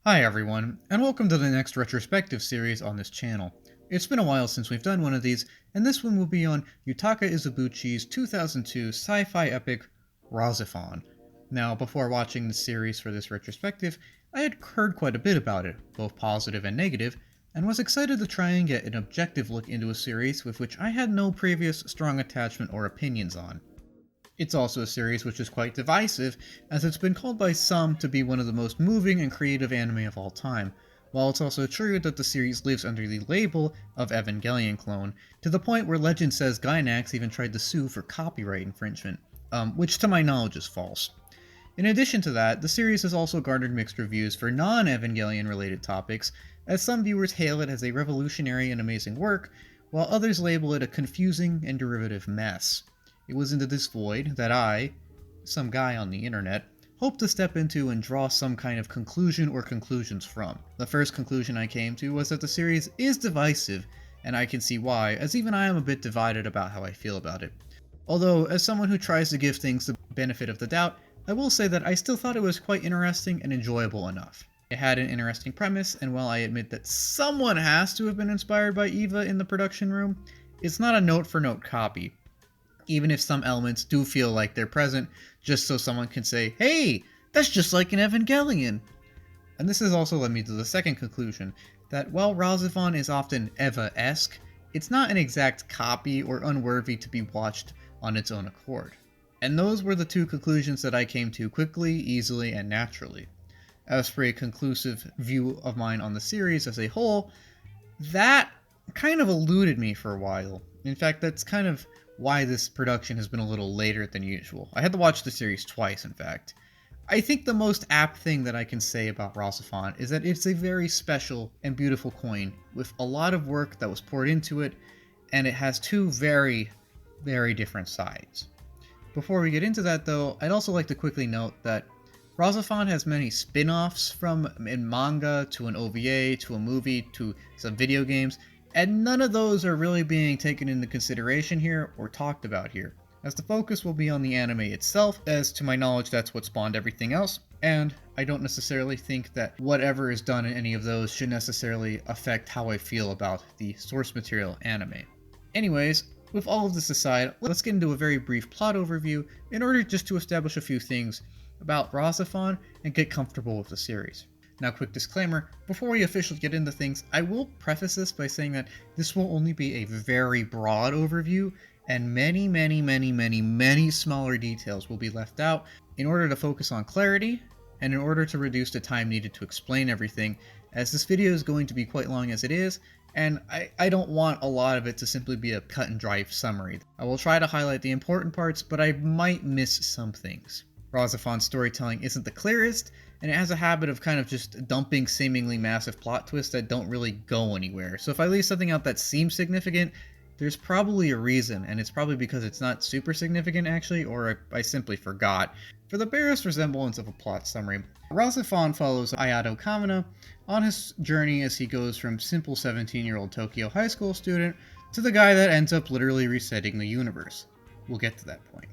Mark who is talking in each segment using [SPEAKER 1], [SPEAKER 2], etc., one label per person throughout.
[SPEAKER 1] Hi everyone, and welcome to the next retrospective series on this channel. It's been a while since we've done one of these, and this one will be on Yutaka Izubuchi's 2002 sci-fi epic, RahXephon. Now, before watching the series for this retrospective, I had heard quite a bit about it, both positive and negative, and was excited to try and get an objective look into a series with which I had no previous strong attachment or opinions on. It's also a series which is quite divisive, as it's been called by some to be one of the most moving and creative anime of all time, while it's also true that the series lives under the label of Evangelion clone, to the point where legend says Gainax even tried to sue for copyright infringement, which to my knowledge is false. In addition to that, the series has also garnered mixed reviews for non-Evangelion related topics, as some viewers hail it as a revolutionary and amazing work, while others label it a confusing and derivative mess. It was into this void that I, some guy on the internet, hoped to step into and draw some kind of conclusion or conclusions from. The first conclusion I came to was that the series is divisive, and I can see why, as even I am a bit divided about how I feel about it. Although, as someone who tries to give things the benefit of the doubt, I will say that I still thought it was quite interesting and enjoyable enough. It had an interesting premise, and while I admit that someone has to have been inspired by Eva in the production room, it's not a note-for-note copy. Even if some elements do feel like they're present, just so someone can say, hey, that's just like an Evangelion! And this has also led me to the second conclusion, that while RahXephon is often Eva-esque, it's not an exact copy or unworthy to be watched on its own accord. And those were the two conclusions that I came to quickly, easily, and naturally. As for a conclusive view of mine on the series as a whole, that kind of eluded me for a while. In fact, that's kind of why this production has been a little later than usual. I had to watch the series twice, in fact. I think the most apt thing that I can say about RahXephon is that it's a very special and beautiful coin with a lot of work that was poured into it, and it has two very, very different sides. Before we get into that though, I'd also like to quickly note that RahXephon has many spin-offs from in manga to an OVA to a movie to some video games, and none of those are really being taken into consideration here or talked about here, as the focus will be on the anime itself, as to my knowledge that's what spawned everything else, and I don't necessarily think that whatever is done in any of those should necessarily affect how I feel about the source material anime. Anyways, with all of this aside, let's get into a very brief plot overview in order just to establish a few things about RahXephon and get comfortable with the series. Now, quick disclaimer, before we officially get into things, I will preface this by saying that this will only be a very broad overview, and many smaller details will be left out in order to focus on clarity, and in order to reduce the time needed to explain everything, as this video is going to be quite long as it is, and I don't want a lot of it to simply be a cut and dry summary. I will try to highlight the important parts, but I might miss some things. RahXephon's storytelling isn't the clearest, and it has a habit of kind of just dumping seemingly massive plot twists that don't really go anywhere. So if I leave something out that seems significant, there's probably a reason, and it's probably because it's not super significant actually, or I simply forgot. For the barest resemblance of a plot summary, RahXephon follows Ayato Kamina on his journey as he goes from simple 17-year-old Tokyo high school student to the guy that ends up literally resetting the universe. We'll get to that point.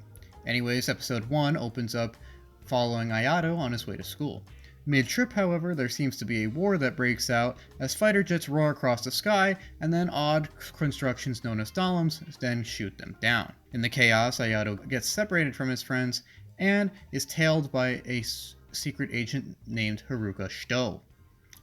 [SPEAKER 1] Anyways, episode 1 opens up following Ayato on his way to school. Mid-trip, however, there seems to be a war that breaks out as fighter jets roar across the sky, and then odd constructions known as dollums then shoot them down. In the chaos, Ayato gets separated from his friends and is tailed by a secret agent named Haruka Shito.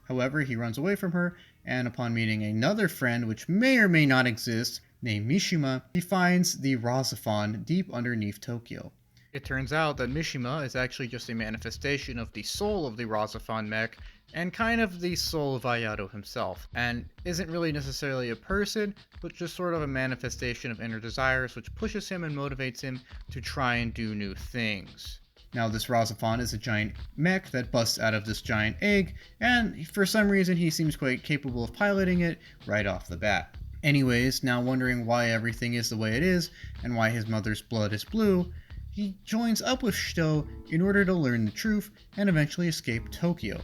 [SPEAKER 1] However, he runs away from her, and upon meeting another friend which may or may not exist, named Mishima, he finds the RahXephon deep underneath Tokyo. It turns out that Mishima is actually just a manifestation of the soul of the RahXephon mech, and kind of the soul of Ayato himself, and isn't really necessarily a person, but just sort of a manifestation of inner desires which pushes him and motivates him to try and do new things. Now, this RahXephon is a giant mech that busts out of this giant egg, and for some reason he seems quite capable of piloting it right off the bat. Anyways, now wondering why everything is the way it is, and why his mother's blood is blue, he joins up with Shito in order to learn the truth and eventually escape Tokyo.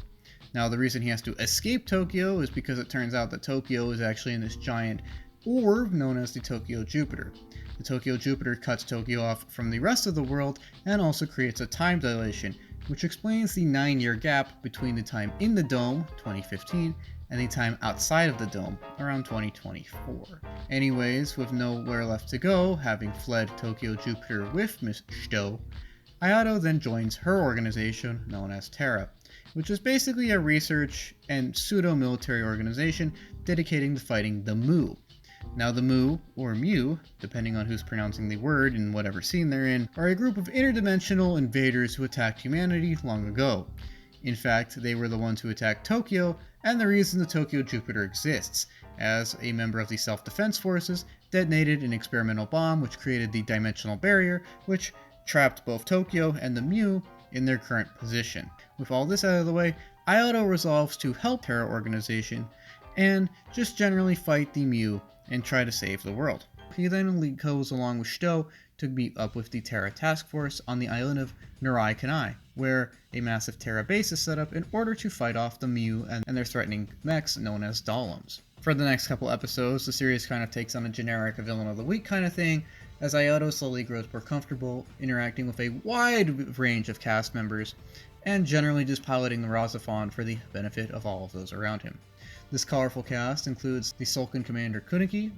[SPEAKER 1] Now, the reason he has to escape Tokyo is because it turns out that Tokyo is actually in this giant orb known as the Tokyo Jupiter. The Tokyo Jupiter cuts Tokyo off from the rest of the world and also creates a time dilation, which explains the 9-year gap between the time in the dome, 2015, and the time outside of the dome, around 2024. Anyways, with nowhere left to go, having fled Tokyo Jupiter with Miss Shito, Ayato then joins her organization known as Terra, which is basically a research and pseudo-military organization dedicating to fighting the Mu. Now the Mu, or Mu, depending on who's pronouncing the word in whatever scene they're in, are a group of interdimensional invaders who attacked humanity long ago. In fact, they were the ones who attacked Tokyo, and the reason the Tokyo Jupiter exists, as a member of the Self-Defense Forces detonated an experimental bomb which created the dimensional barrier, which trapped both Tokyo and the Mu in their current position. With all this out of the way, Ayato resolves to help Terra Organization and just generally fight the Mu and try to save the world. He then goes along with Shito to meet up with the Terra Task Force on the island of Nurai Kanai, where a massive Terra base is set up in order to fight off the Mu and their threatening mechs known as Dalems. For the next couple episodes, the series kind of takes on a generic villain of the week kind of thing, as Ayato slowly grows more comfortable interacting with a wide range of cast members, and generally just piloting the RahXephon for the benefit of all of those around him. This colorful cast includes the Sulkin Commander Kuniki,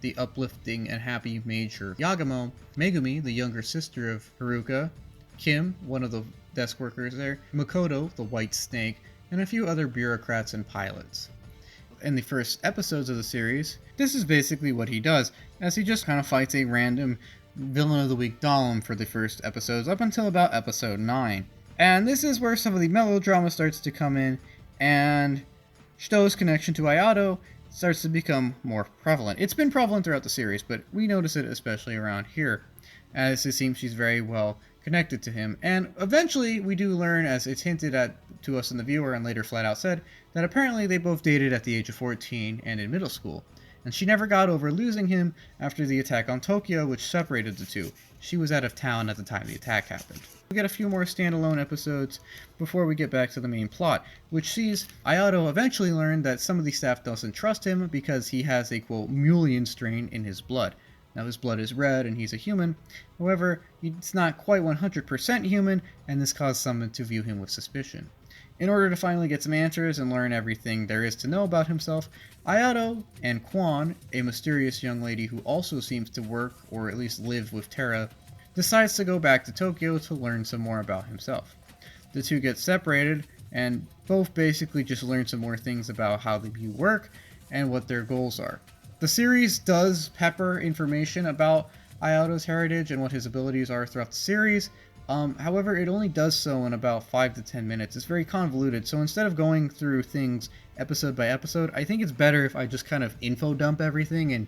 [SPEAKER 1] the uplifting and happy Major Yagamo, Megumi, the younger sister of Haruka, Kim, one of the desk workers there, Makoto, the White Snake, and a few other bureaucrats and pilots. In the first episodes of the series, this is basically what he does, as he just kind of fights a random Villain of the Week Dalem for the first episodes up until about episode 9. And this is where some of the melodrama starts to come in, and Shito's connection to Ayato starts to become more prevalent. It's been prevalent throughout the series, but we notice it especially around here, as it seems she's very well connected to him. And eventually we do learn, as it's hinted at to us in the viewer and later flat out said, that apparently they both dated at the age of 14 and in middle school. And she never got over losing him after the attack on Tokyo, which separated the two. She was out of town at the time the attack happened. We get a few more standalone episodes before we get back to the main plot, which sees Ayato eventually learn that some of the staff doesn't trust him because he has a, quote, Mulian strain in his blood. Now his blood is red and he's a human, however, he's not quite 100% human, and this caused some to view him with suspicion. In order to finally get some answers and learn everything there is to know about himself, Ayato and Kwan, a mysterious young lady who also seems to work or at least live with Terra, decides to go back to Tokyo to learn some more about himself. The two get separated and both basically just learn some more things about how the Mu work and what their goals are. The series does pepper information about Ayato's heritage and what his abilities are throughout the series. However, it only does so in about 5 to 10 minutes. It's very convoluted, so instead of going through things episode by episode, I think it's better if I just kind of info dump everything, and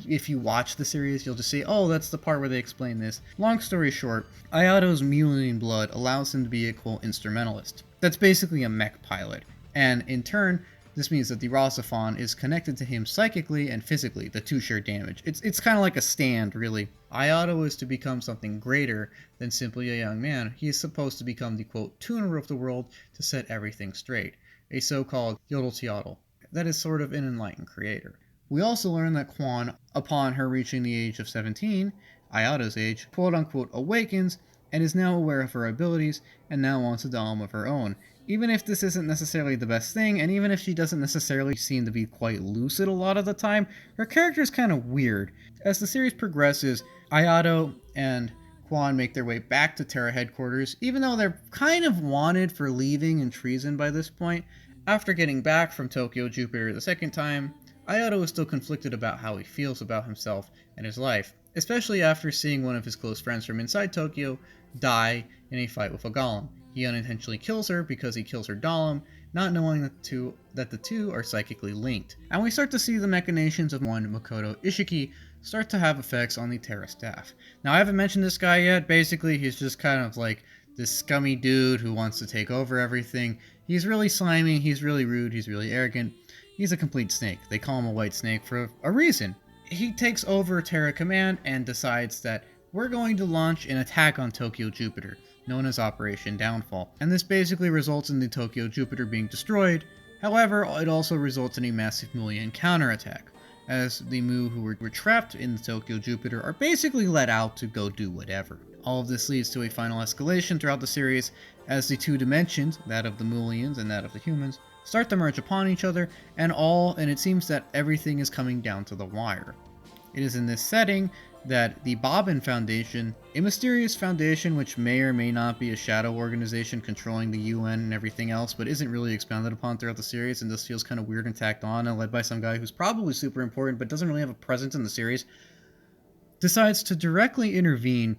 [SPEAKER 1] if you watch the series, you'll just say, oh, that's the part where they explain this. Long story short, Ayato's Mulian blood allows him to be a, quote, instrumentalist. That's basically a mech pilot, and in turn, this means that the RahXephon is connected to him psychically and physically, the two share damage. It's kind of like a stand, really. Ayato is to become something greater than simply a young man. He is supposed to become the, quote, tuner of the world to set everything straight, a so-called yodel teodel. That is sort of an enlightened creator. We also learn that Kwan, upon her reaching the age of 17, Ayato's age, quote-unquote, awakens and is now aware of her abilities and now wants a Dalem of her own. Even if this isn't necessarily the best thing, and even if she doesn't necessarily seem to be quite lucid a lot of the time, her character is kind of weird. As the series progresses, Ayato and Kwan make their way back to Terra headquarters, even though they're kind of wanted for leaving and treason by this point. After getting back from Tokyo Jupiter the second time, Ayato is still conflicted about how he feels about himself and his life, especially after seeing one of his close friends from inside Tokyo die in a fight with a golem. He unintentionally kills her because he kills her Dalem, not knowing that the two are psychically linked. And we start to see the machinations of one Makoto Ishiki start to have effects on the Terra staff. Now, I haven't mentioned this guy yet. Basically, he's just kind of like this scummy dude who wants to take over everything. He's really slimy, he's really rude, he's really arrogant. He's a complete snake. They call him a white snake for a reason. He takes over Terra Command and decides that we're going to launch an attack on Tokyo Jupiter, known as Operation Downfall. And this basically results in the Tokyo Jupiter being destroyed. However, it also results in a massive Mulian counterattack, as the Mu who were trapped in the Tokyo Jupiter are basically let out to go do whatever. All of this leads to a final escalation throughout the series as the two dimensions, that of the Mulians and that of the humans, start to merge upon each other, and it seems that everything is coming down to the wire. It is in this setting that the Bobbin Foundation, a mysterious foundation which may or may not be a shadow organization controlling the UN and everything else, but isn't really expounded upon throughout the series, and this feels kind of weird and tacked on, and led by some guy who's probably super important but doesn't really have a presence in the series, decides to directly intervene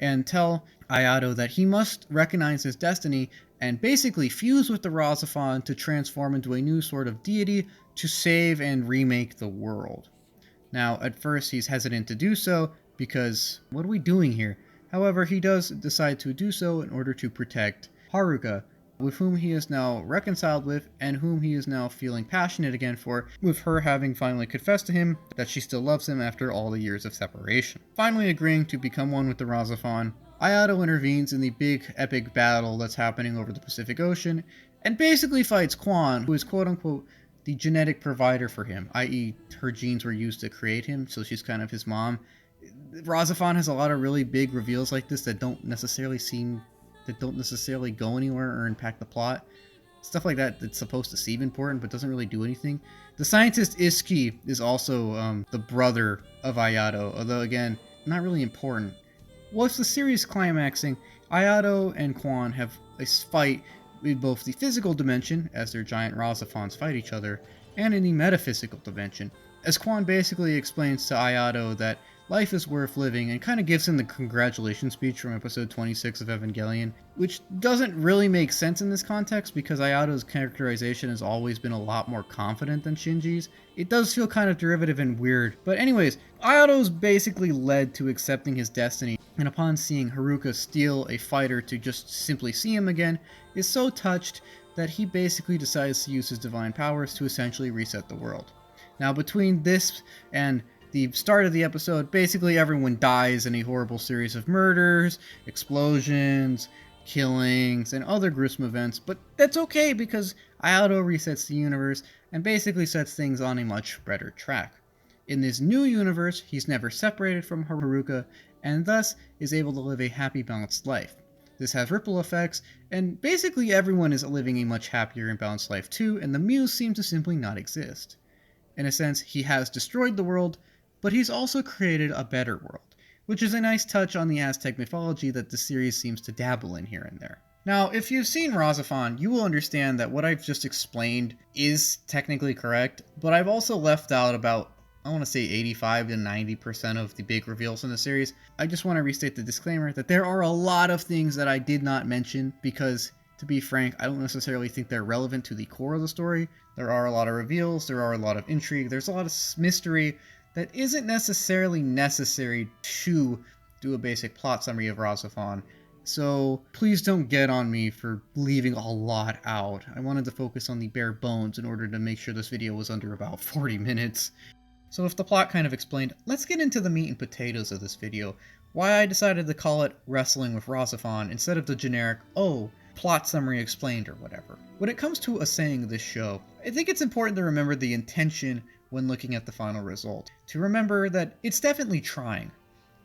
[SPEAKER 1] and tell Ayato that he must recognize his destiny and basically fuse with the RahXephon to transform into a new sort of deity to save and remake the world. Now, at first he's hesitant to do so because, what are we doing here? However, he does decide to do so in order to protect Haruka, with whom he is now reconciled with and whom he is now feeling passionate again for, with her having finally confessed to him that she still loves him after all the years of separation. Finally agreeing to become one with the RahXephon, Ayato intervenes in the big epic battle that's happening over the Pacific Ocean and basically fights Quan, who is quote-unquote the genetic provider for him, i.e. her genes were used to create him, so she's kind of his mom. RahXephon has a lot of really big reveals like this that don't necessarily go anywhere or impact the plot. Stuff like that that's supposed to seem important but doesn't really do anything. The scientist Iski is also the brother of Ayato, although again, not really important. With the series climaxing, Ayato and Quan have a fight in both the physical dimension, as their giant RahXephons fight each other, and in the metaphysical dimension, as Quan basically explains to Ayato that life is worth living and kind of gives him the congratulations speech from episode 26 of Evangelion, which doesn't really make sense in this context because Ayato's characterization has always been a lot more confident than Shinji's. It does feel kind of derivative and weird, but anyways, Ayato's basically led to accepting his destiny, and upon seeing Haruka steal a fighter to just simply see him again, is so touched that he basically decides to use his divine powers to essentially reset the world. Now, between this and the start of the episode, basically everyone dies in a horrible series of murders, explosions, killings, and other gruesome events, but that's okay because Ayato resets the universe and basically sets things on a much better track. In this new universe, he's never separated from Haruka, and thus is able to live a happy, balanced life. This has ripple effects, and basically everyone is living a much happier and balanced life too, and the Muse seem to simply not exist. In a sense, he has destroyed the world, but he's also created a better world, which is a nice touch on the Aztec mythology that the series seems to dabble in here and there. Now, if you've seen RahXephon, you will understand that what I've just explained is technically correct, but I've also left out about, I want to say 85 to 90% of the big reveals in the series. I just want to restate the disclaimer that there are a lot of things that I did not mention because, to be frank, I don't necessarily think they're relevant to the core of the story. There are a lot of reveals, there are a lot of intrigue, there's a lot of mystery that isn't necessarily necessary to do a basic plot summary of RahXephon. So please don't get on me for leaving a lot out. I wanted to focus on the bare bones in order to make sure this video was under about 40 minutes. So with the plot kind of explained, let's get into the meat and potatoes of this video. Why I decided to call it Wrestling with RahXephon instead of the generic, oh, plot summary explained or whatever. When it comes to assaying this show, I think it's important to remember the intention when looking at the final result. To remember that it's definitely trying.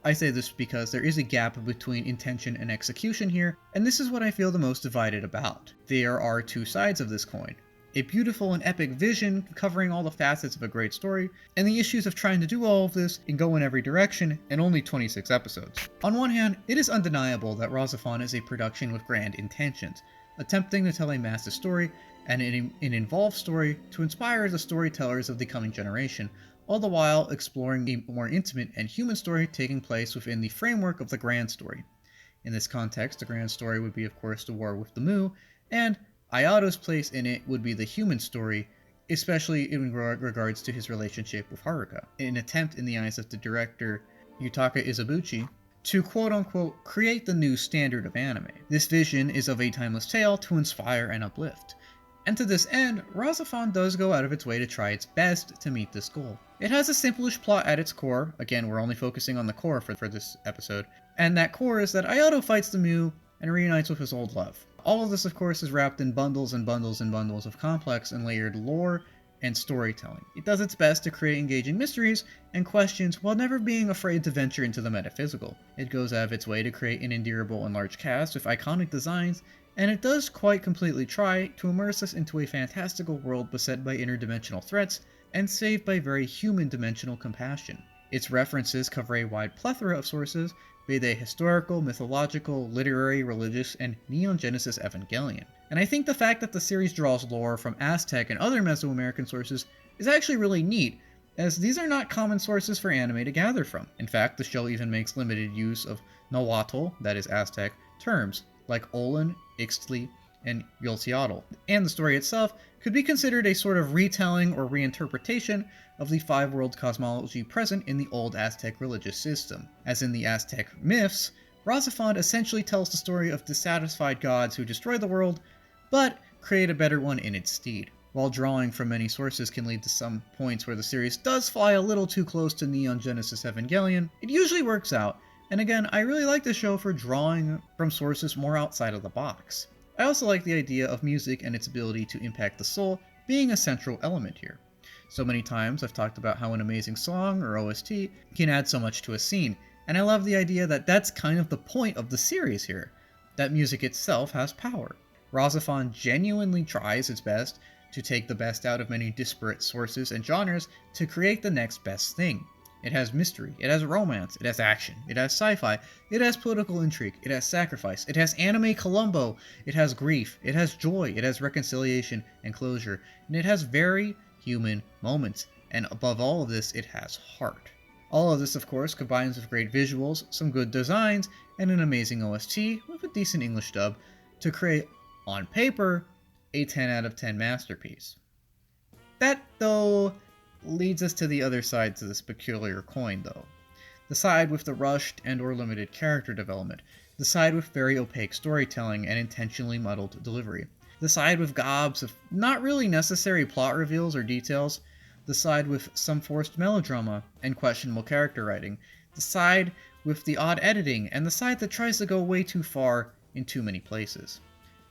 [SPEAKER 1] I say this because there is a gap between intention and execution here, and this is what I feel the most divided about. There are two sides of this coin. A beautiful and epic vision covering all the facets of a great story, and the issues of trying to do all of this and go in every direction in only 26 episodes. On one hand, it is undeniable that RahXephon is a production with grand intentions, attempting to tell a massive story and an involved story to inspire the storytellers of the coming generation, all the while exploring a more intimate and human story taking place within the framework of the grand story. In this context, the grand story would be, of course, the war with the Mu, and Ayato's place in it would be the human story, especially in regards to his relationship with Haruka, an attempt in the eyes of the director Yutaka Izubuchi to quote-unquote create the new standard of anime. This vision is of a timeless tale to inspire and uplift. And to this end, RahXephon does go out of its way to try its best to meet this goal. It has a simplish plot at its core, again we're only focusing on the core for this episode, and that core is that Ayato fights the Mu and reunites with his old love. All of this of course is wrapped in bundles and bundles and bundles of complex and layered lore and storytelling. It does its best to create engaging mysteries and questions while never being afraid to venture into the metaphysical. It goes out of its way to create an endearable and large cast with iconic designs, and it does quite completely try to immerse us into a fantastical world beset by interdimensional threats and saved by very human dimensional compassion. Its references cover a wide plethora of sources, be they historical, mythological, literary, religious, and Neon Genesis Evangelion. And I think the fact that the series draws lore from Aztec and other Mesoamerican sources is actually really neat, as these are not common sources for anime to gather from. In fact, the show even makes limited use of Nahuatl, that is Aztec, terms, like Olin, Ixtli, and Yolteotl. And the story itself could be considered a sort of retelling or reinterpretation of the five-world cosmology present in the old Aztec religious system. As in the Aztec myths, RahXephon essentially tells the story of dissatisfied gods who destroy the world, but create a better one in its stead. While drawing from many sources can lead to some points where the series does fly a little too close to Neon Genesis Evangelion, it usually works out, and again, I really like the show for drawing from sources more outside of the box. I also like the idea of music and its ability to impact the soul being a central element here. So many times I've talked about how an amazing song or OST can add so much to a scene, and I love the idea that that's kind of the point of the series here, that music itself has power. RahXephon genuinely tries its best to take the best out of many disparate sources and genres to create the next best thing. It has mystery, it has romance, it has action, it has sci-fi, it has political intrigue, it has sacrifice, it has anime Columbo, it has grief, it has joy, it has reconciliation and closure, and it has very human moments, and above all of this, it has heart. All of this, of course, combines with great visuals, some good designs, and an amazing OST with a decent English dub to create, on paper, a 10 out of 10 masterpiece. That, though, leads us to the other side to this peculiar coin, though. The side with the rushed and or limited character development. The side with very opaque storytelling and intentionally muddled delivery. The side with gobs of not really necessary plot reveals or details. The side with some forced melodrama and questionable character writing. The side with the odd editing, and the side that tries to go way too far in too many places.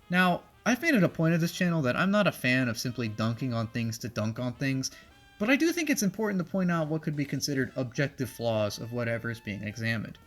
[SPEAKER 1] Now, I've made it a point of this channel that I'm not a fan of simply dunking on things to dunk on things, but I do think it's important to point out what could be considered objective flaws of whatever is being examined.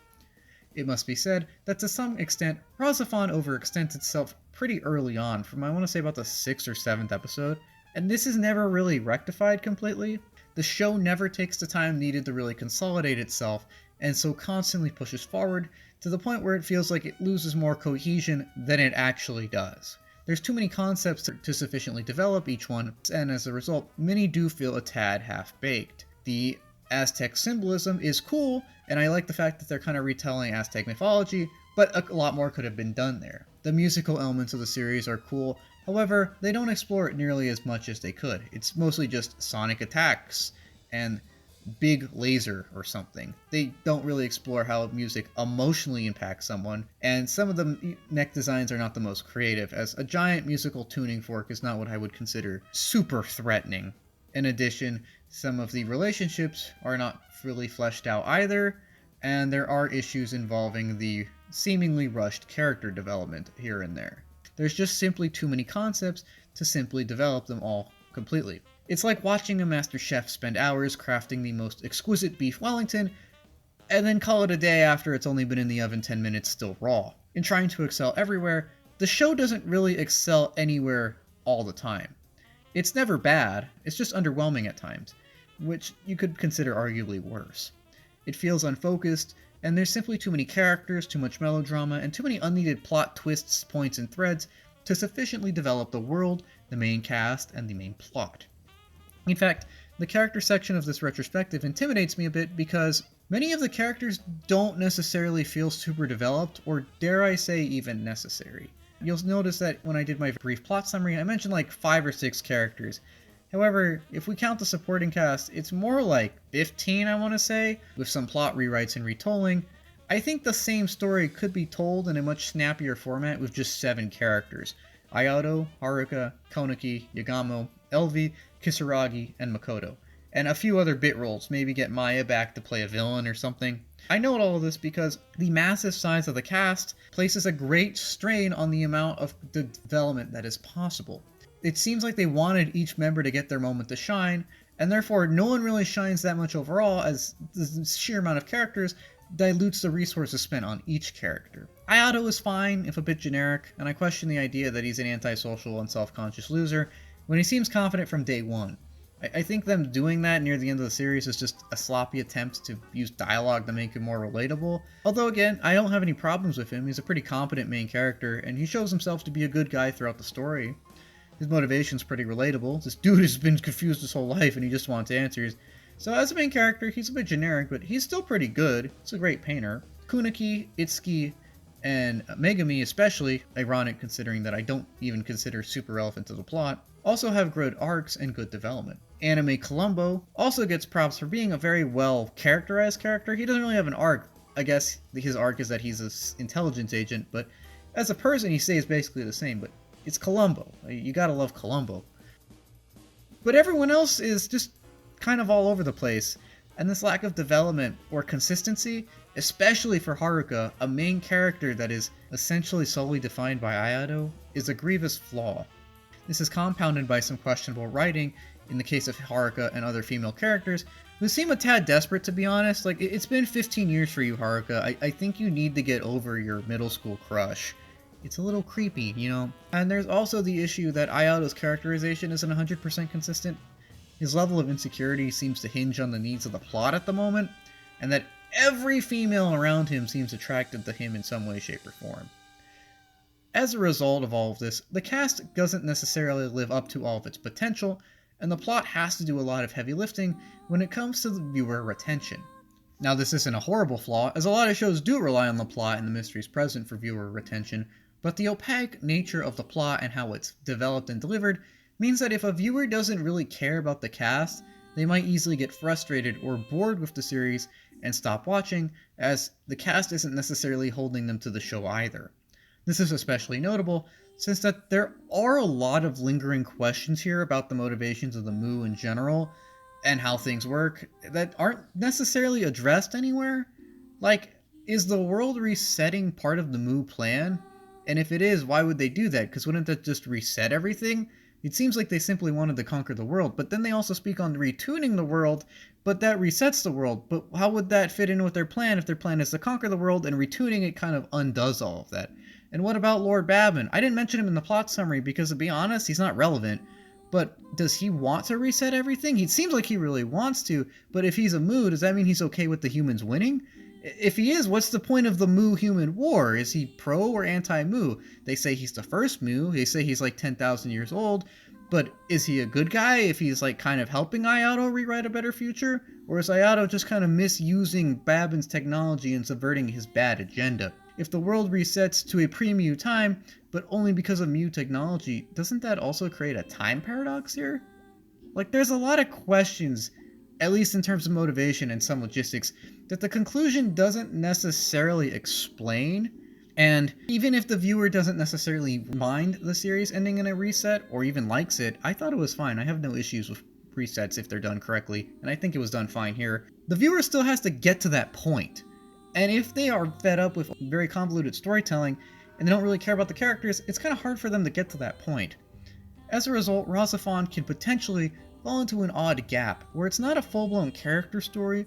[SPEAKER 1] It must be said that to some extent, RahXephon overextends itself pretty early on, from I want to say about the 6th or 7th episode, and this is never really rectified completely. The show never takes the time needed to really consolidate itself, and so constantly pushes forward to the point where it feels like it loses more cohesion than it actually does. There's too many concepts to sufficiently develop each one, and as a result, many do feel a tad half-baked. The Aztec symbolism is cool, and I like the fact that they're kind of retelling Aztec mythology, but a lot more could have been done there. The musical elements of the series are cool, however, they don't explore it nearly as much as they could. It's mostly just sonic attacks and big laser or something. They don't really explore how music emotionally impacts someone, and some of the neck designs are not the most creative, as a giant musical tuning fork is not what I would consider super threatening. In addition, some of the relationships are not really fleshed out either, and there are issues involving the seemingly rushed character development here and there. There's just simply too many concepts to simply develop them all completely. It's like watching a master chef spend hours crafting the most exquisite beef Wellington, and then call it a day after it's only been in the oven 10 minutes still raw. In trying to excel everywhere, the show doesn't really excel anywhere all the time. It's never bad, it's just underwhelming at times, which you could consider arguably worse. It feels unfocused, and there's simply too many characters, too much melodrama, and too many unneeded plot twists, points, and threads to sufficiently develop the world, the main cast, and the main plot. In fact, the character section of this retrospective intimidates me a bit because many of the characters don't necessarily feel super developed, or dare I say even necessary. You'll notice that when I did my brief plot summary, I mentioned like 5 or 6 characters. However, if we count the supporting cast, it's more like 15, I want to say, with some plot rewrites and retolling. I think the same story could be told in a much snappier format with just 7 characters. Ayato, Haruka, Konaki, Yagamo, Elvi, Kisaragi, and Makoto. And a few other bit roles, maybe get Maya back to play a villain or something. I note all of this because the massive size of the cast places a great strain on the amount of development that is possible. it seems like they wanted each member to get their moment to shine, and therefore no one really shines that much overall, as the sheer amount of characters dilutes the resources spent on each character. Ayato is fine, if a bit generic, and I question the idea that he's an antisocial and self-conscious loser when he seems confident from day one. I think them doing that near the end of the series is just a sloppy attempt to use dialogue to make him more relatable. Although again, I don't have any problems with him. He's a pretty competent main character, and he shows himself to be a good guy throughout the story. His motivation's pretty relatable. This dude has been confused his whole life and he just wants answers. So as a main character, he's a bit generic, but he's still pretty good. He's a great painter. Kuniki, Itsuki, and Megami especially, ironic considering that I don't even consider super relevant to the plot, also have good arcs and good development. Anime Columbo also gets props for being a very well characterized character. He doesn't really have an arc. I guess his arc is that he's an intelligence agent, but as a person he stays basically the same, but it's Columbo. You gotta love Columbo. But everyone else is just kind of all over the place, and this lack of development or consistency, especially for Haruka, a main character that is essentially solely defined by Ayato, is a grievous flaw. This is compounded by some questionable writing in the case of Haruka and other female characters, who seem a tad desperate, to be honest. Like, it's been 15 years for you, Haruka. I think you need to get over your middle school crush. It's a little creepy, you know? And there's also the issue that Ayato's characterization isn't 100% consistent. His level of insecurity seems to hinge on the needs of the plot at the moment, and that every female around him seems attracted to him in some way, shape, or form. As a result of all of this, the cast doesn't necessarily live up to all of its potential, and the plot has to do a lot of heavy lifting when it comes to the viewer retention. Now, this isn't a horrible flaw, as a lot of shows do rely on the plot and the mysteries present for viewer retention, but the opaque nature of the plot and how it's developed and delivered means that if a viewer doesn't really care about the cast, they might easily get frustrated or bored with the series and stop watching, as the cast isn't necessarily holding them to the show either. This is especially notable since that there are a lot of lingering questions here about the motivations of the Mu in general and how things work that aren't necessarily addressed anywhere. Like, is the world resetting part of the Mu plan? And if it is, why would they do that? Because wouldn't that just reset everything? It seems like they simply wanted to conquer the world, but then they also speak on retuning the world, but that resets the world. But how would that fit in with their plan if their plan is to conquer the world and retuning it kind of undoes all of that? And what about Lord Babin? I didn't mention him in the plot summary because, to be honest, he's not relevant. But does he want to reset everything? He seems like he really wants to, but if he's a Mu, does that mean he's okay with the humans winning? If he is, what's the point of the Mu-human war? Is he pro or anti-Mu? They say he's the first Mu, they say he's like 10,000 years old, but is he a good guy if he's like kind of helping Ayato rewrite a better future? Or is Ayato just kind of misusing Babin's technology and subverting his bad agenda? If the world resets to a pre-Mu time, but only because of Mu technology, doesn't that also create a time paradox here? Like, there's a lot of questions, at least in terms of motivation and some logistics, that the conclusion doesn't necessarily explain. And even if the viewer doesn't necessarily mind the series ending in a reset, or even likes it, I thought it was fine. I have no issues with resets if they're done correctly, and I think it was done fine here. The viewer still has to get to that point. And if they are fed up with very convoluted storytelling, and they don't really care about the characters, it's kind of hard for them to get to that point. As a result, RahXephon can potentially fall into an odd gap, where it's not a full-blown character story,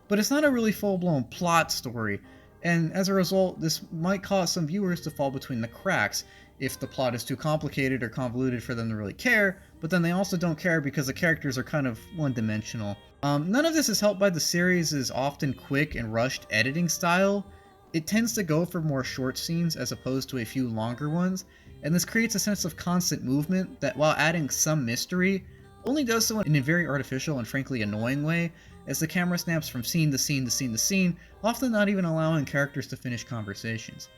[SPEAKER 1] but it's not a really full-blown plot story, and as a result, this might cause some viewers to fall between the cracks if the plot is too complicated or convoluted for them to really care, but then they also don't care because the characters are kind of one-dimensional. None of this is helped by the series' often quick and rushed editing style. It tends to go for more short scenes as opposed to a few longer ones, and this creates a sense of constant movement that, while adding some mystery, only does so in a very artificial and frankly annoying way, as the camera snaps from scene to scene to scene to scene, often not even allowing characters to finish conversations.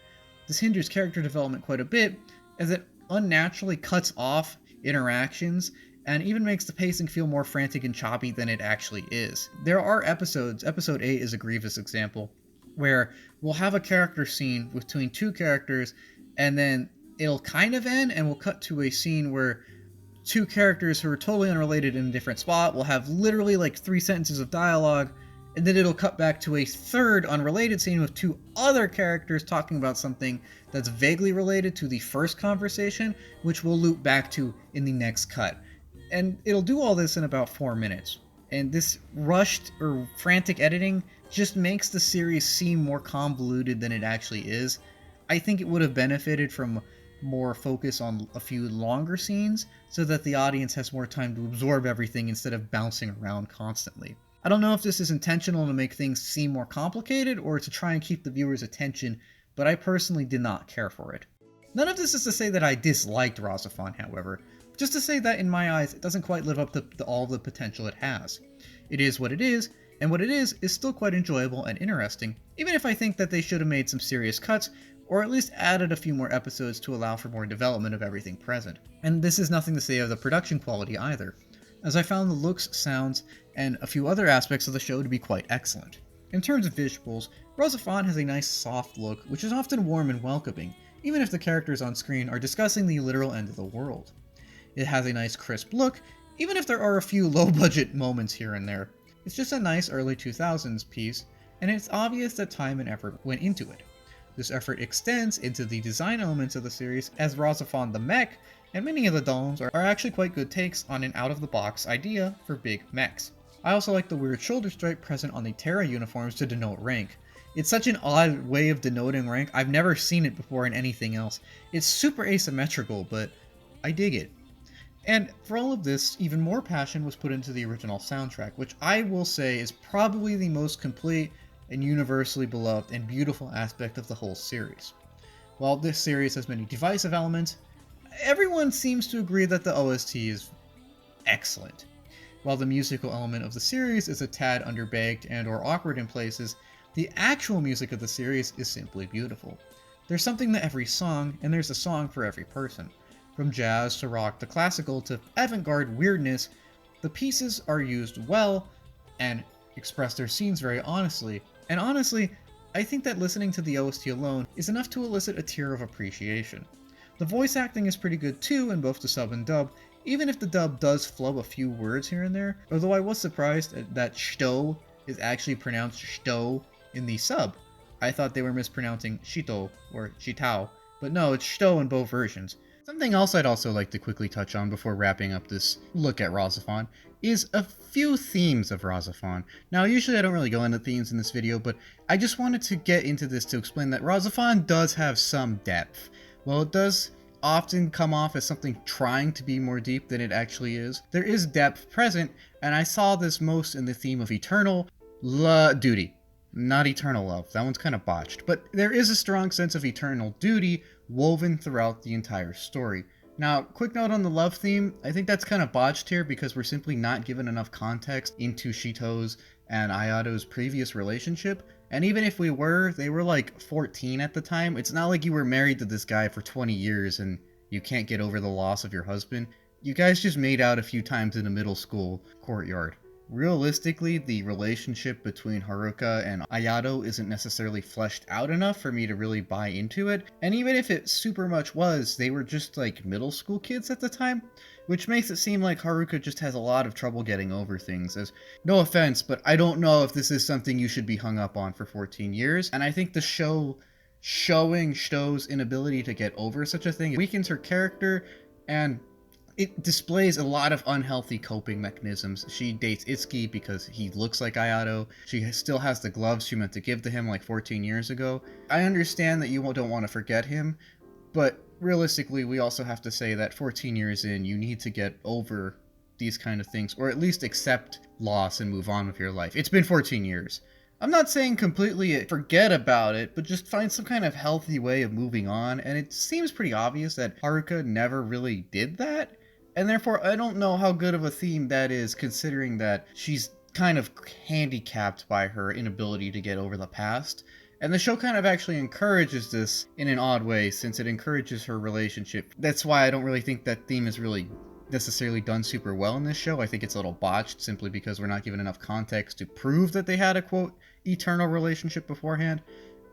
[SPEAKER 1] This hinders character development quite a bit, as it unnaturally cuts off interactions and even makes the pacing feel more frantic and choppy than it actually is. There are episodes, episode 8 is a grievous example, where we'll have a character scene between two characters, and then it'll kind of end, and we'll cut to a scene where two characters who are totally unrelated in a different spot will have literally like 3 sentences of dialogue, and then it'll cut back to a third unrelated scene with two other characters talking about something that's vaguely related to the first conversation, which we'll loop back to in the next cut. And it'll do all this in about 4 minutes. And this rushed or frantic editing just makes the series seem more convoluted than it actually is. I think it would have benefited from more focus on a few longer scenes so that the audience has more time to absorb everything instead of bouncing around constantly. I don't know if this is intentional to make things seem more complicated or to try and keep the viewer's attention, but I personally did not care for it. None of this is to say that I disliked RahXephon, however, just to say that in my eyes it doesn't quite live up to all the potential it has. It is what it is, and what it is still quite enjoyable and interesting, even if I think that they should have made some serious cuts, or at least added a few more episodes to allow for more development of everything present. And this is nothing to say of the production quality either, as I found the looks, sounds, and a few other aspects of the show to be quite excellent. In terms of visuals, RahXephon has a nice soft look, which is often warm and welcoming, even if the characters on screen are discussing the literal end of the world. It has a nice crisp look, even if there are a few low-budget moments here and there. It's just a nice early 2000s piece, and it's obvious that time and effort went into it. This effort extends into the design elements of the series, as RahXephon the mech and many of the domes are actually quite good takes on an out-of-the-box idea for big mechs. I also like the weird shoulder stripe present on the Terra uniforms to denote rank. It's such an odd way of denoting rank, I've never seen it before in anything else. It's super asymmetrical, but I dig it. And for all of this, even more passion was put into the original soundtrack, which I will say is probably the most complete and universally beloved and beautiful aspect of the whole series. While this series has many divisive elements, everyone seems to agree that the OST is excellent. While the musical element of the series is a tad underbagged and or awkward in places, the actual music of the series is simply beautiful. There's something to every song, and there's a song for every person. From jazz to rock to classical to avant-garde weirdness, the pieces are used well and express their scenes very honestly. And honestly, I think that listening to the OST alone is enough to elicit a tear of appreciation. The voice acting is pretty good too in both the sub and dub, even if the dub does flub a few words here and there, although I was surprised that shto is actually pronounced shto in the sub. I thought they were mispronouncing shito or shitao, but no, it's shto in both versions. Something else I'd also like to quickly touch on before wrapping up this look at RahXephon is a few themes of RahXephon. Now, usually I don't really go into themes in this video, but I just wanted to get into this to explain that RahXephon does have some depth. While it does often come off as something trying to be more deep than it actually is, there is depth present, and I saw this most in the theme of eternal duty. Not eternal love, that one's kind of botched, but there is a strong sense of eternal duty woven throughout the entire story. Now, quick note on the love theme, I think that's kind of botched here because we're simply not given enough context into Shito's and Ayato's previous relationship, and even if we were, they were like 14 at the time. It's not like you were married to this guy for 20 years and you can't get over the loss of your husband. You guys just made out a few times in a middle school courtyard. Realistically, the relationship between Haruka and Ayato isn't necessarily fleshed out enough for me to really buy into it, and even if it super much was, they were just like middle school kids at the time, which makes it seem like Haruka just has a lot of trouble getting over things, as no offense, but I don't know if this is something you should be hung up on for 14 years, and I think the show showing Shito's inability to get over such a thing weakens her character, and it displays a lot of unhealthy coping mechanisms. She dates Itsuki because he looks like Ayato. She still has the gloves she meant to give to him like 14 years ago. I understand that you don't want to forget him, but realistically, we also have to say that 14 years in, you need to get over these kind of things, or at least accept loss and move on with your life. It's been 14 years. I'm not saying completely forget about it, but just find some kind of healthy way of moving on, and it seems pretty obvious that Haruka never really did that. And therefore, I don't know how good of a theme that is, considering that she's kind of handicapped by her inability to get over the past. And the show kind of actually encourages this in an odd way, since it encourages her relationship. That's why I don't really think that theme is really necessarily done super well in this show. I think it's a little botched, simply because we're not given enough context to prove that they had a, quote, eternal relationship beforehand.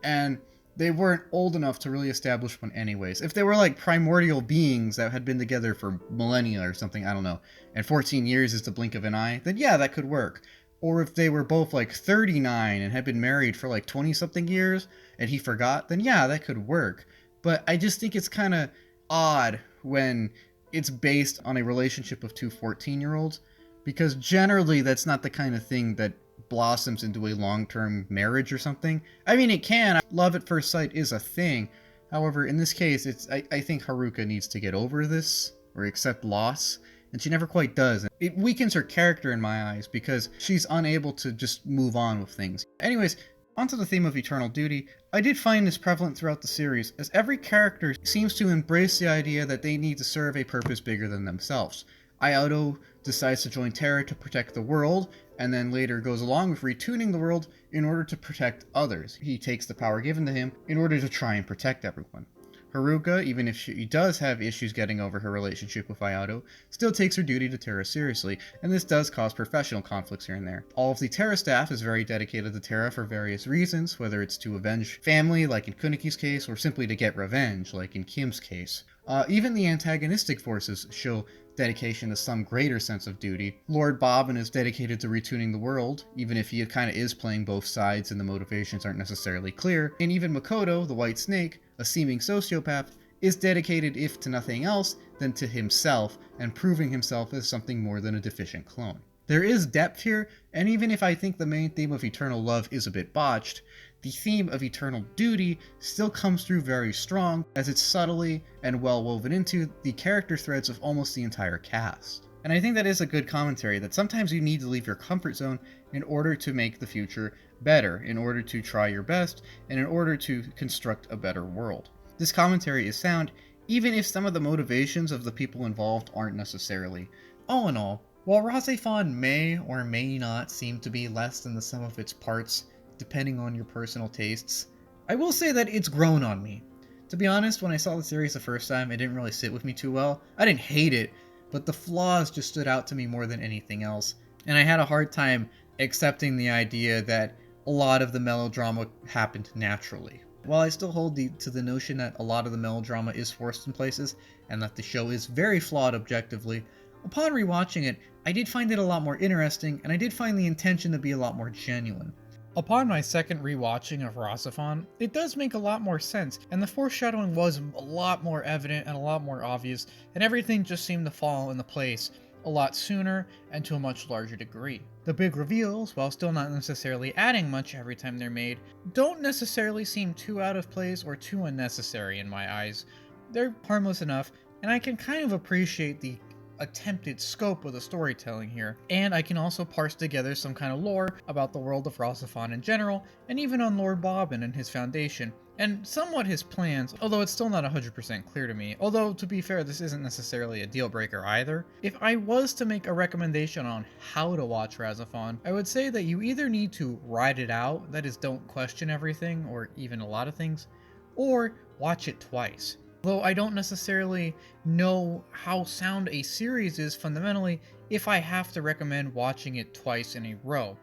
[SPEAKER 1] And they weren't old enough to really establish one anyways. If they were like primordial beings that had been together for millennia or something, I don't know, and 14 years is the blink of an eye, then yeah, that could work. Or if they were both like 39 and had been married for like 20 something years and he forgot, then yeah, that could work. But I just think it's kind of odd when it's based on a relationship of two 14-year-olds, because generally that's not the kind of thing that blossoms into a long-term marriage or something. I mean, it can. Love at first sight is a thing. However, in this case, I think Haruka needs to get over this or accept loss, and she never quite does. It weakens her character in my eyes because she's unable to just move on with things. Anyways, onto the theme of eternal duty. I did find this prevalent throughout the series, as every character seems to embrace the idea that they need to serve a purpose bigger than themselves. Ayato decides to join Terra to protect the world, and then later goes along with retuning the world in order to protect others. He takes the power given to him in order to try and protect everyone. Haruka, even if she does have issues getting over her relationship with Ayato, still takes her duty to Terra seriously, and this does cause professional conflicts here and there. All of the Terra staff is very dedicated to Terra for various reasons, whether it's to avenge family, like in Kuniki's case, or simply to get revenge, like in Kim's case. Even the antagonistic forces show dedication to some greater sense of duty. Lord Bobbin is dedicated to retuning the world, even if he kind of is playing both sides and the motivations aren't necessarily clear. And even Makoto, the White Snake, a seeming sociopath, is dedicated, if to nothing else, than to himself, and proving himself as something more than a deficient clone. There is depth here, and even if I think the main theme of eternal love is a bit botched, the theme of eternal duty still comes through very strong, as it's subtly and well woven into the character threads of almost the entire cast. And I think that is a good commentary, that sometimes you need to leave your comfort zone in order to make the future better, in order to try your best, and in order to construct a better world. This commentary is sound, even if some of the motivations of the people involved aren't necessarily. All in all, while RahXephon may or may not seem to be less than the sum of its parts, depending on your personal tastes, I will say that it's grown on me. To be honest, when I saw the series the first time, it didn't really sit with me too well. I didn't hate it, but the flaws just stood out to me more than anything else, and I had a hard time accepting the idea that a lot of the melodrama happened naturally. While I still hold to the notion that a lot of the melodrama is forced in places, and that the show is very flawed objectively, upon rewatching it, I did find it a lot more interesting, and I did find the intention to be a lot more genuine. Upon my second rewatching of RahXephon, it does make a lot more sense, and the foreshadowing was a lot more evident and a lot more obvious, and everything just seemed to fall into place a lot sooner and to a much larger degree. The big reveals, while still not necessarily adding much every time they're made, don't necessarily seem too out of place or too unnecessary in my eyes. They're harmless enough, and I can kind of appreciate the attempted scope of the storytelling here, and I can also parse together some kind of lore about the world of RahXephon in general, and even on Lord Bobbin and his foundation, and somewhat his plans, although it's still not 100% clear to me. Although, to be fair, this isn't necessarily a deal breaker either. If I was to make a recommendation on how to watch RahXephon, I would say that you either need to ride it out, that is, don't question everything, or even a lot of things, or watch it twice. Though I don't necessarily know how sound a series is fundamentally if I have to recommend watching it twice in a row.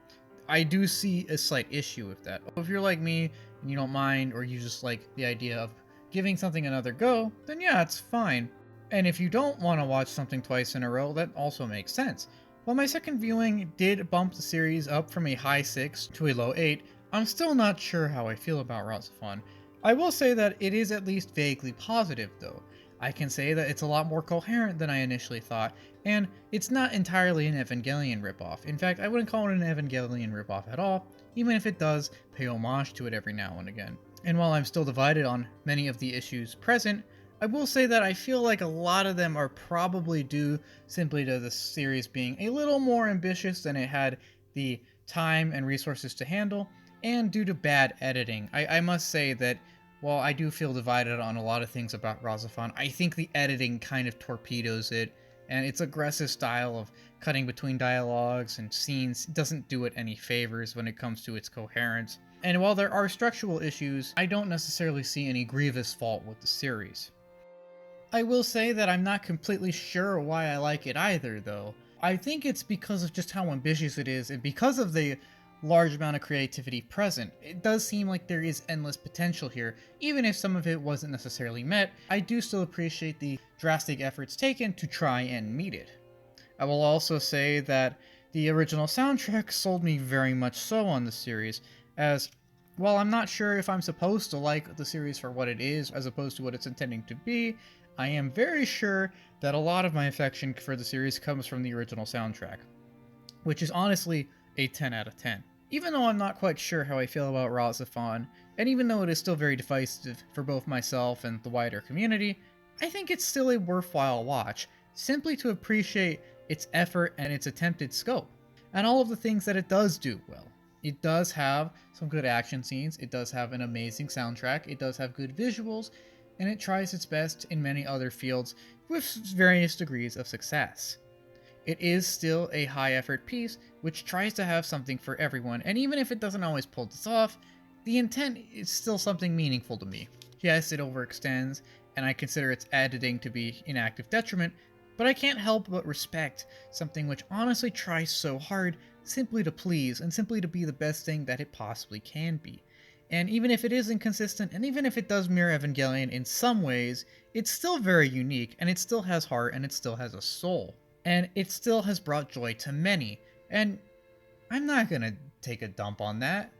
[SPEAKER 1] I do see a slight issue with that. If you're like me and you don't mind, or you just like the idea of giving something another go, then yeah, it's fine. And if you don't want to watch something twice in a row, that also makes sense. While my second viewing did bump the series up from a high 6 to a low 8, I'm still not sure how I feel about RahXephon. I will say that it is at least vaguely positive, though. I can say that it's a lot more coherent than I initially thought, and it's not entirely an Evangelion ripoff. In fact, I wouldn't call it an Evangelion ripoff at all, even if it does pay homage to it every now and again. And while I'm still divided on many of the issues present, I will say that I feel like a lot of them are probably due simply to the series being a little more ambitious than it had the time and resources to handle, and due to bad editing. I must say that while I do feel divided on a lot of things about RahXephon, I think the editing kind of torpedoes it, and its aggressive style of cutting between dialogues and scenes doesn't do it any favors when it comes to its coherence. And while there are structural issues, I don't necessarily see any grievous fault with the series. I will say that I'm not completely sure why I like it either, though. I think it's because of just how ambitious it is, and because of the large amount of creativity present. It does seem like there is endless potential here. Even if some of it wasn't necessarily met, I do still appreciate the drastic efforts taken to try and meet it. I will also say that The original soundtrack sold me very much so on the series, as while I'm not sure if I'm supposed to like the series for what it is as opposed to what it's intending to be, I am very sure that a lot of my affection for the series comes from the original soundtrack, which is honestly a 10 out of 10. Even though I'm not quite sure how I feel about RahXephon, and even though it is still very divisive for both myself and the wider community, I think it's still a worthwhile watch, simply to appreciate its effort and its attempted scope, and all of the things that it does do well. It does have some good action scenes, it does have an amazing soundtrack, it does have good visuals, and it tries its best in many other fields with various degrees of success. It is still a high effort piece which tries to have something for everyone, and even if it doesn't always pull this off, the intent is still something meaningful to me. Yes, it overextends, and I consider its editing to be an active detriment, but I can't help but respect something which honestly tries so hard simply to please and simply to be the best thing that it possibly can be. And even if it is inconsistent, and even if it does mirror Evangelion in some ways, it's still very unique, and it still has heart, and it still has a soul. And it still has brought joy to many, and I'm not gonna take a dump on that.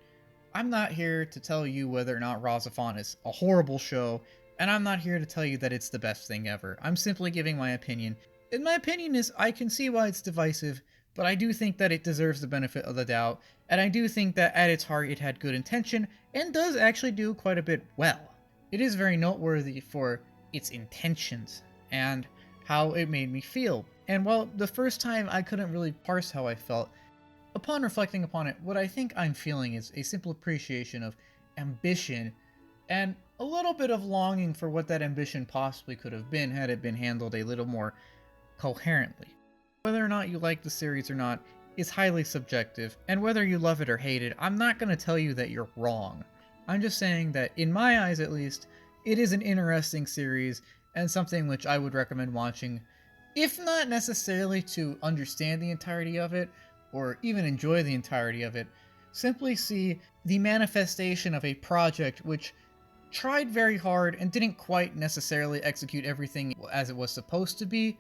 [SPEAKER 1] I'm not here to tell you whether or not RahXephon is a horrible show, and I'm not here to tell you that it's the best thing ever. I'm simply giving my opinion, and my opinion is I can see why it's divisive, but I do think that it deserves the benefit of the doubt, and I do think that at its heart it had good intention, and does actually do quite a bit well. It is very noteworthy for its intentions, and how it made me feel. And while the first time I couldn't really parse how I felt, upon reflecting upon it, what I think I'm feeling is a simple appreciation of ambition, and a little bit of longing for what that ambition possibly could have been had it been handled a little more coherently. Whether or not you like the series or not is highly subjective, and whether you love it or hate it, I'm not going to tell you that you're wrong. I'm just saying that, in my eyes at least, it is an interesting series, and something which I would recommend watching, if not necessarily to understand the entirety of it, or even enjoy the entirety of it, simply see the manifestation of a project which tried very hard and didn't quite necessarily execute everything as it was supposed to be,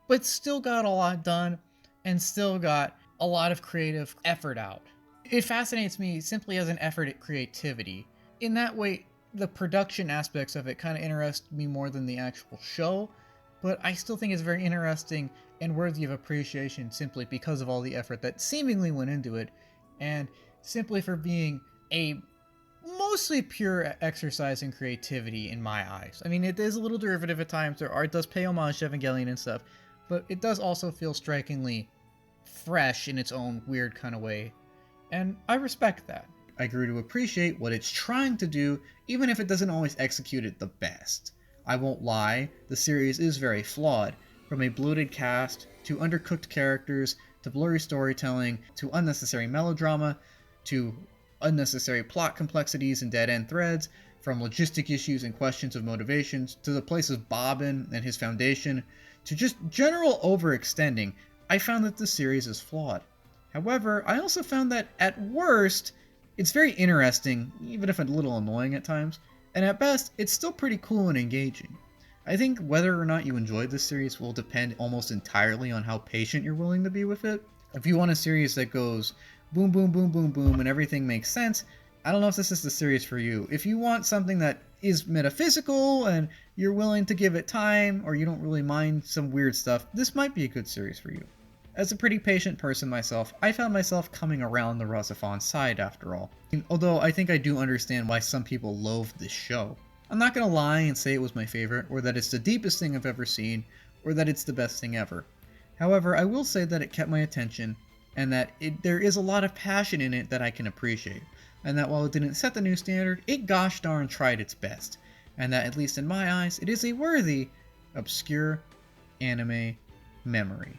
[SPEAKER 1] but still got a lot done, and still got a lot of creative effort out. It fascinates me simply as an effort at creativity. In that way, the production aspects of it kind of interest me more than the actual show, but I still think it's very interesting and worthy of appreciation simply because of all the effort that seemingly went into it, and simply for being a mostly pure exercise in creativity in my eyes. I mean, it is a little derivative at times, it does pay homage to Evangelion and stuff, but it does also feel strikingly fresh in its own weird kind of way, and I respect that. I grew to appreciate what it's trying to do, even if it doesn't always execute it the best. I won't lie, the series is very flawed, from a bloated cast, to undercooked characters, to blurry storytelling, to unnecessary melodrama, to unnecessary plot complexities and dead-end threads, from logistic issues and questions of motivations, to the place of Bobbin and his foundation, to just general overextending. I found that the series is flawed. However, I also found that, at worst, it's very interesting, even if a little annoying at times, and at best, it's still pretty cool and engaging. I think whether or not you enjoyed this series will depend almost entirely on how patient you're willing to be with it. If you want a series that goes boom, boom, boom, boom, boom, and everything makes sense, I don't know if this is the series for you. If you want something that is metaphysical and you're willing to give it time, or you don't really mind some weird stuff, this might be a good series for you. As a pretty patient person myself, I found myself coming around the RahXephon side after all, although I think I do understand why some people loathe this show. I'm not gonna lie and say it was my favorite, or that it's the deepest thing I've ever seen, or that it's the best thing ever. However, I will say that it kept my attention, and that there is a lot of passion in it that I can appreciate, and that while it didn't set the new standard, it gosh darn tried its best, and that at least in my eyes, it is a worthy, obscure anime memory.